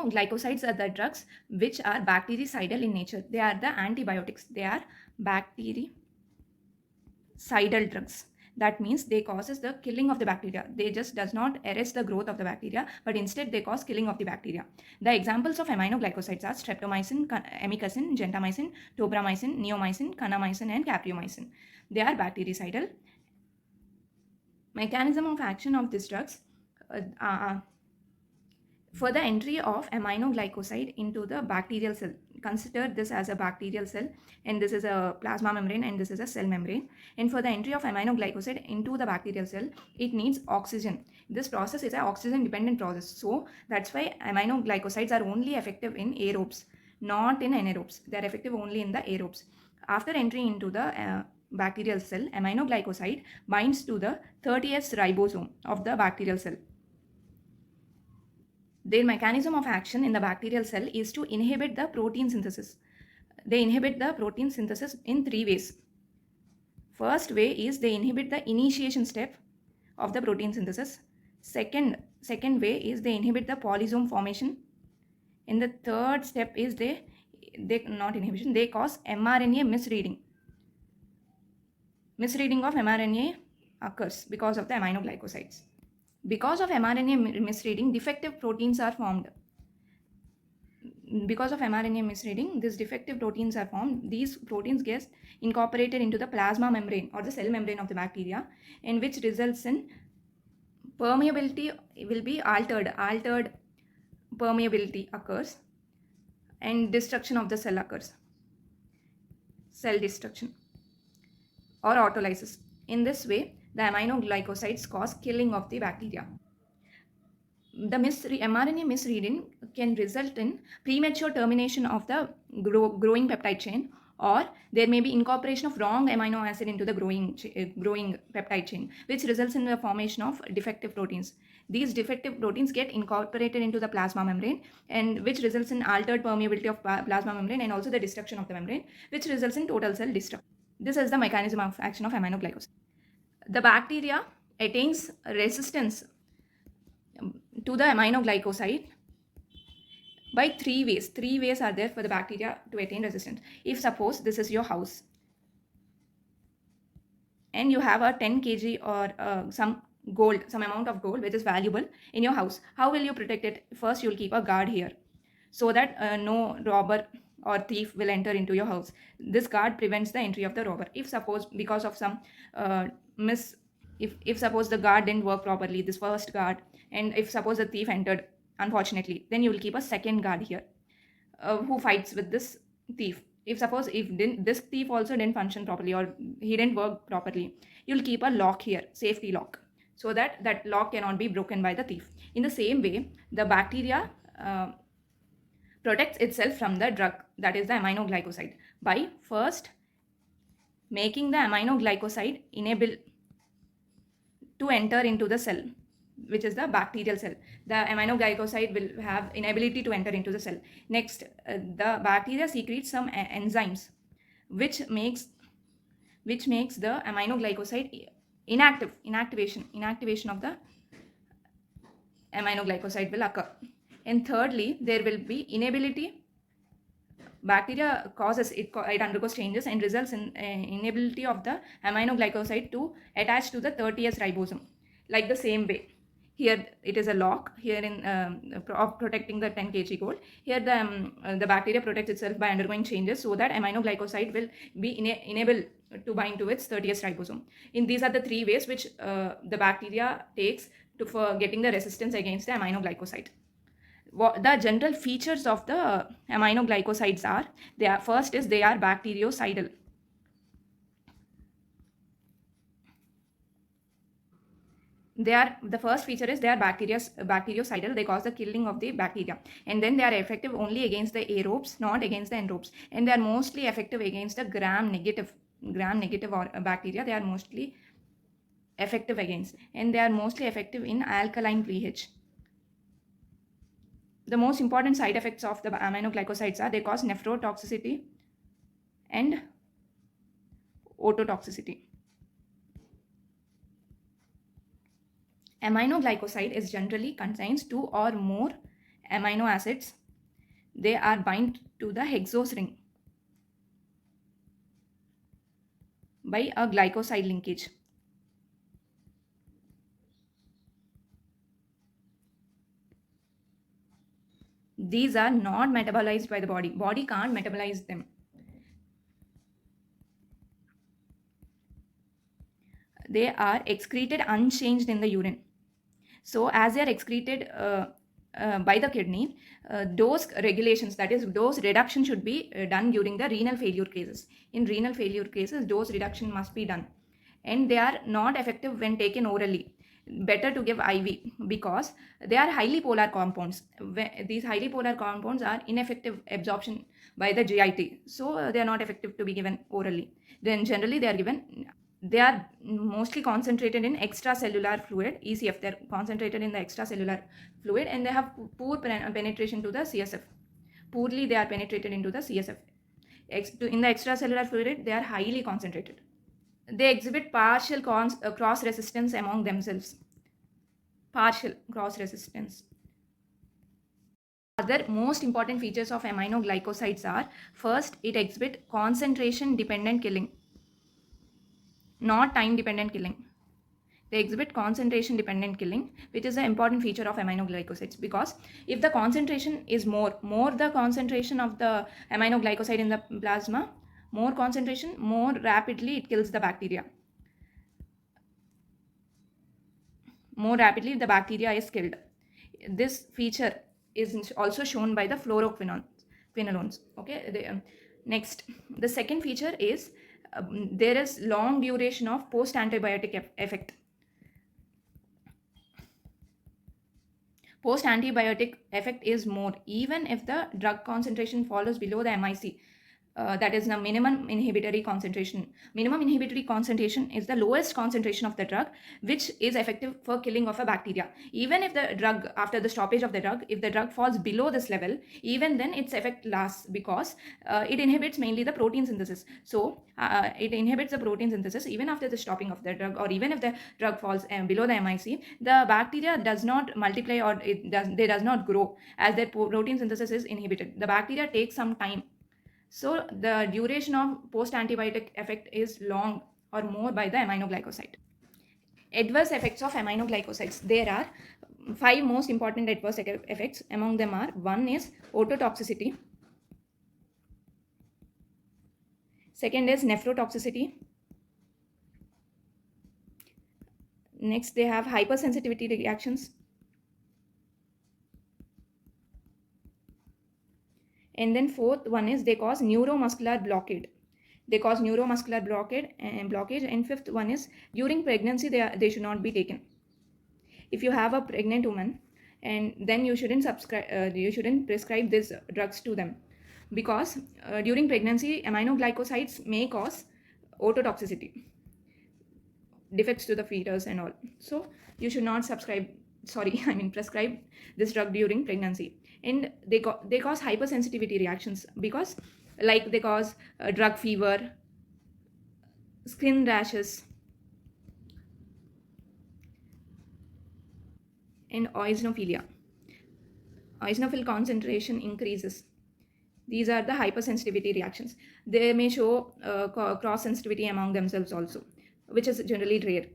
Aminoglycosides are the drugs which are bactericidal in nature. They are the antibiotics. They are bactericidal drugs. That means they causes the killing of the bacteria. They just does not arrest the growth of the bacteria, but instead they cause killing of the bacteria. The examples of aminoglycosides are streptomycin, amikacin, gentamicin, tobramycin, neomycin, kanamycin, and capreomycin. They are bactericidal. Mechanism of action of these drugs. For the entry of aminoglycoside into the bacterial cell, consider this as a bacterial cell, and this is a plasma membrane, and this is a cell membrane. And for the entry of aminoglycoside into the bacterial cell, it needs oxygen. This process is an oxygen dependent process. So that's why aminoglycosides are only effective in aerobes, not in anaerobes. They are effective only in the aerobes. After entering into the bacterial cell, aminoglycoside binds to the 30S ribosome of the bacterial cell. Their mechanism of action in the bacterial cell is to inhibit the protein synthesis. They inhibit the protein synthesis in 3 ways. First way is they inhibit the initiation step of the protein synthesis. Second way is they inhibit the polysome formation. And the third step is they not inhibition, they cause mRNA misreading. Misreading of mRNA occurs because of the aminoglycosides. Because of mRNA misreading, defective proteins are formed. Because of mRNA misreading, these defective proteins are formed. These proteins get incorporated into the plasma membrane or the cell membrane of the bacteria, in which results in permeability will be altered. Altered permeability occurs, and destruction of the cell occurs. Cell destruction or autolysis. In this way, the aminoglycosides cause killing of the bacteria. The mRNA misreading can result in premature termination of the growing peptide chain, or there may be incorporation of wrong amino acid into the growing peptide chain, which results in the formation of defective proteins. These defective proteins get incorporated into the plasma membrane, and which results in altered permeability of plasma membrane and also the destruction of the membrane, which results in total cell destruction. This is the mechanism of action of aminoglycosides. The bacteria attains resistance to the aminoglycoside by 3 ways. 3 ways are there for the bacteria to attain resistance. If suppose this is your house and you have a 10 kg or some amount of gold which is valuable in your house, how will you protect it? First, you will keep a guard here so that no robber or thief will enter into your house. This guard prevents the entry of the robber. If suppose because of some if suppose the guard didn't work properly, this first guard, and if suppose the thief entered unfortunately, then you will keep a second guard here who fights with this thief. If suppose this thief also didn't function properly or he didn't work properly, you'll keep a lock here, safety lock, so that that lock cannot be broken by the thief. In the same way, the bacteria protects itself from the drug, that is the aminoglycoside, by first making the aminoglycoside enable to enter into the cell, which is the bacterial cell. The aminoglycoside will have inability to enter into the cell. Next, the bacteria secretes some enzymes which makes the aminoglycoside inactive. Inactivation of the aminoglycoside will occur. And thirdly, there will be inability. Bacteria causes it undergoes changes and results in inability of the aminoglycoside to attach to the 30S ribosome. Like the same way, here it is a lock here in of protecting the 10 kg gold. Here the bacteria protects itself by undergoing changes so that aminoglycoside will be unable to bind to its 30S ribosome. In these are the 3 ways which the bacteria takes for getting the resistance against the aminoglycoside. The general features of the aminoglycosides are, first is they are bactericidal. The first feature is they are bactericidal. They cause the killing of the bacteria, and then they are effective only against the aerobes, not against the anaerobes, and they are mostly effective against the gram negative or bacteria. They are mostly effective against, and they are mostly effective in alkaline pH. The most important side effects of the aminoglycosides are they cause nephrotoxicity and ototoxicity. Aminoglycoside is generally contains 2 or more amino acids, they are bind to the hexose ring by a glycoside linkage. These are not metabolized by the body. Body can't metabolize them. They are excreted unchanged in the urine. So as they are excreted by the kidney, dose regulations, that is dose reduction, should be done during the renal failure cases. In renal failure cases, dose reduction must be done, and they are not effective when taken orally. Better to give IV because they are highly polar compounds. These highly polar compounds are ineffective absorption by the GIT, so they are not effective to be given orally. Then generally they are given. They are mostly concentrated in extracellular fluid, ECF. They're concentrated in the extracellular fluid, and they have poor penetration to the CSF. Poorly they are penetrated into the CSF. In the extracellular fluid, they are highly concentrated. They exhibit partial cross resistance among themselves. Partial cross resistance. Other most important features of aminoglycosides are: first, it exhibits concentration dependent killing, not time dependent killing. They exhibit concentration dependent killing, which is an important feature of aminoglycosides, because if the concentration is more the concentration of the aminoglycoside in the plasma, more concentration, more rapidly it kills the bacteria. More rapidly the bacteria is killed. This feature is also shown by the fluoroquinolones. Okay. Next, the second feature is there is long duration of post antibiotic effect. Post antibiotic effect is more even if the drug concentration falls below the MIC. That is the minimum inhibitory concentration. Minimum inhibitory concentration is the lowest concentration of the drug which is effective for killing of a bacteria. Even if the drug, after the stoppage of the drug, if the drug falls below this level, even then its effect lasts, because it inhibits mainly the protein synthesis. So it inhibits the protein synthesis even after the stopping of the drug, or even if the drug falls below the MIC, the bacteria does not multiply, or they does not grow, as their protein synthesis is inhibited. The bacteria takes some time. So the duration of post-antibiotic effect is long or more by the aminoglycoside. Adverse effects of aminoglycosides. There are 5 most important adverse effects. Among them are: one is ototoxicity. Second is nephrotoxicity. Next, they have hypersensitivity reactions. And then fourth one is they cause neuromuscular blockade. They cause neuromuscular blockage. And fifth one is during pregnancy they should not be taken. If you have a pregnant woman, and then you shouldn't prescribe these drugs to them, because during pregnancy aminoglycosides may cause ototoxicity, defects to the fetus and all. So you should not prescribe this drug during pregnancy. And they cause hypersensitivity reactions, because like they cause drug fever, skin rashes, and eosinophilia. Eosinophil concentration increases. These are the hypersensitivity reactions. They may show cross sensitivity among themselves also, which is generally rare.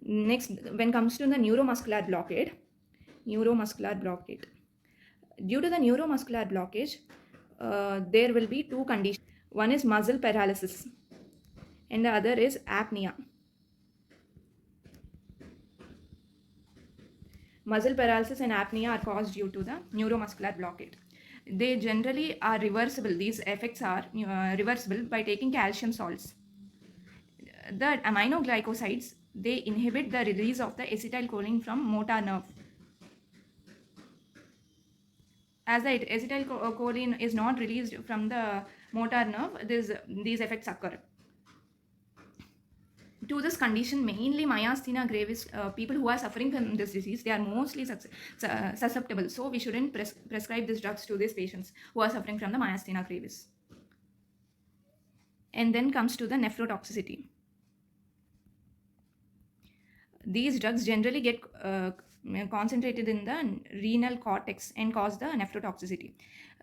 Next, when it comes to the neuromuscular blockade, due to the neuromuscular blockage, there will be 2 conditions. One is muscle paralysis, and the other is apnea. Muscle paralysis and apnea are caused due to the neuromuscular blockade. They generally are reversible. These effects are reversible by taking calcium salts. The aminoglycosides, they inhibit the release of the acetylcholine from motor nerve. As the acetylcholine is not released from the motor nerve, these effects occur. To this condition, mainly myasthenia gravis, people who are suffering from this disease, they are mostly susceptible. So we shouldn't prescribe these drugs to these patients who are suffering from the myasthenia gravis. And then comes to the nephrotoxicity. These drugs generally get concentrated in the renal cortex and cause the nephrotoxicity.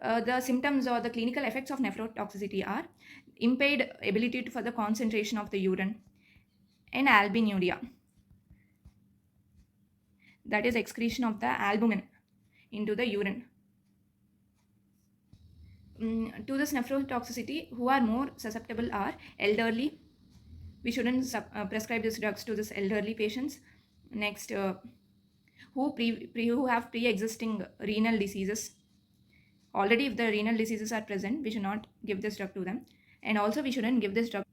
The symptoms or the clinical effects of nephrotoxicity are impaired ability for the concentration of the urine and albuminuria, that is excretion of the albumin into the urine. To this nephrotoxicity, who are more susceptible are elderly. We shouldn't prescribe these drugs to this elderly patients. Next, who have pre-existing renal diseases. Already, if the renal diseases are present, we should not give this drug to them. And also, we shouldn't give this drug to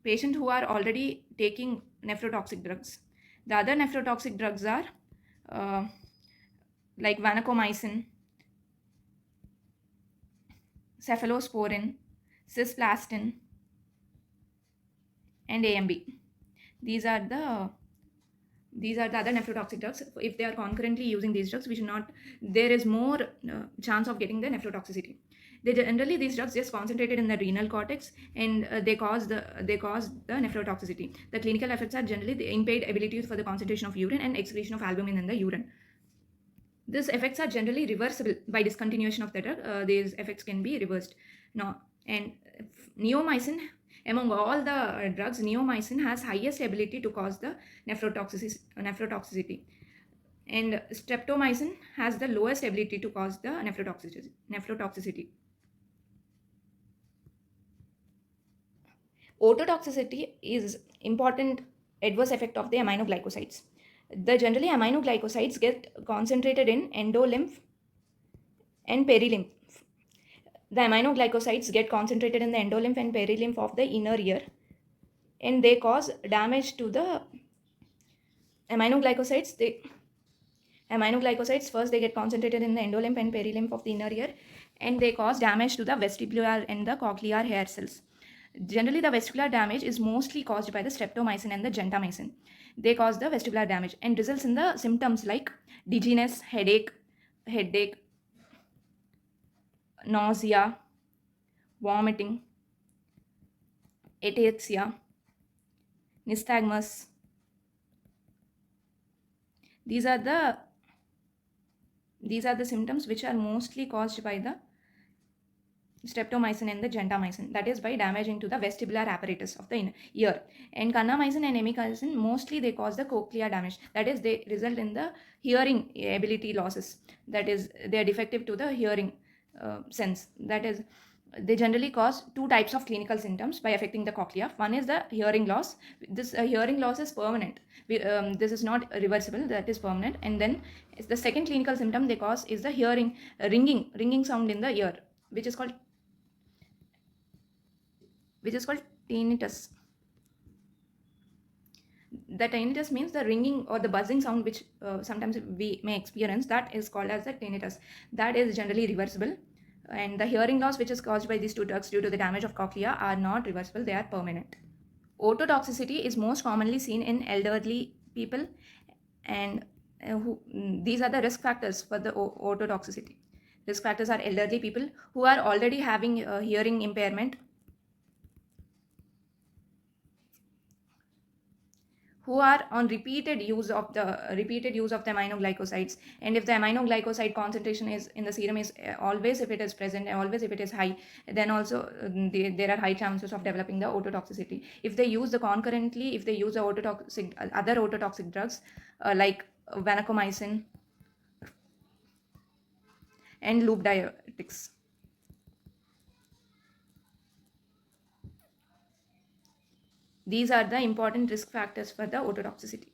patients who are already taking nephrotoxic drugs. The other nephrotoxic drugs are like vancomycin, cephalosporin, cisplatin, and AMB. These are the other nephrotoxic drugs. If they are concurrently using these drugs, we should not. There is more chance of getting the nephrotoxicity. These drugs just concentrated in the renal cortex, and they cause the nephrotoxicity. The clinical effects are generally the impaired ability for the concentration of urine and excretion of albumin in the urine. These effects are generally reversible by discontinuation of the drug. These effects can be reversed. And neomycin, among all the drugs, neomycin has highest ability to cause the nephrotoxicity. And streptomycin has the lowest ability to cause the nephrotoxicity. Ototoxicity is important adverse effect of the aminoglycosides. Generally aminoglycosides get concentrated in endolymph and perilymph. The aminoglycosides get concentrated in the endolymph and perilymph of the inner ear, and they cause damage to the aminoglycosides. First they get concentrated in the endolymph and perilymph of the inner ear, and they cause damage to the vestibular and the cochlear hair cells. Generally, the vestibular damage is mostly caused by the streptomycin and the gentamicin. They cause the vestibular damage and results in the symptoms like dizziness, headache, nausea, vomiting, ataxia, nystagmus. These are the symptoms which are mostly caused by the streptomycin and the gentamicin, that is by damaging to the vestibular apparatus of the ear. And kanamycin and amikacin, mostly they cause the cochlear damage, that is they result in the hearing ability losses, that is they are defective to the hearing sense. That is, they generally cause two types of clinical symptoms by affecting the cochlea. One is the hearing loss. This hearing loss is permanent. This is not reversible, that is permanent. And then the second clinical symptom they cause is the hearing ringing sound in the ear, which is called tinnitus. The tinnitus means the ringing or the buzzing sound which sometimes we may experience, that is called as the tinnitus. That is generally reversible. And the hearing loss which is caused by these two drugs due to the damage of cochlea are not reversible, they are permanent. Ototoxicity is most commonly seen in elderly people, and these are the risk factors for the ototoxicity. Risk factors are elderly people who are already having hearing impairment, who are on repeated use of the aminoglycosides. And if the aminoglycoside concentration is in the serum is always, if it is present, always if it is high, then also there are high chances of developing the ototoxicity. If they use the other ototoxic drugs like vancomycin and loop diuretics. These are the important risk factors for the ototoxicity.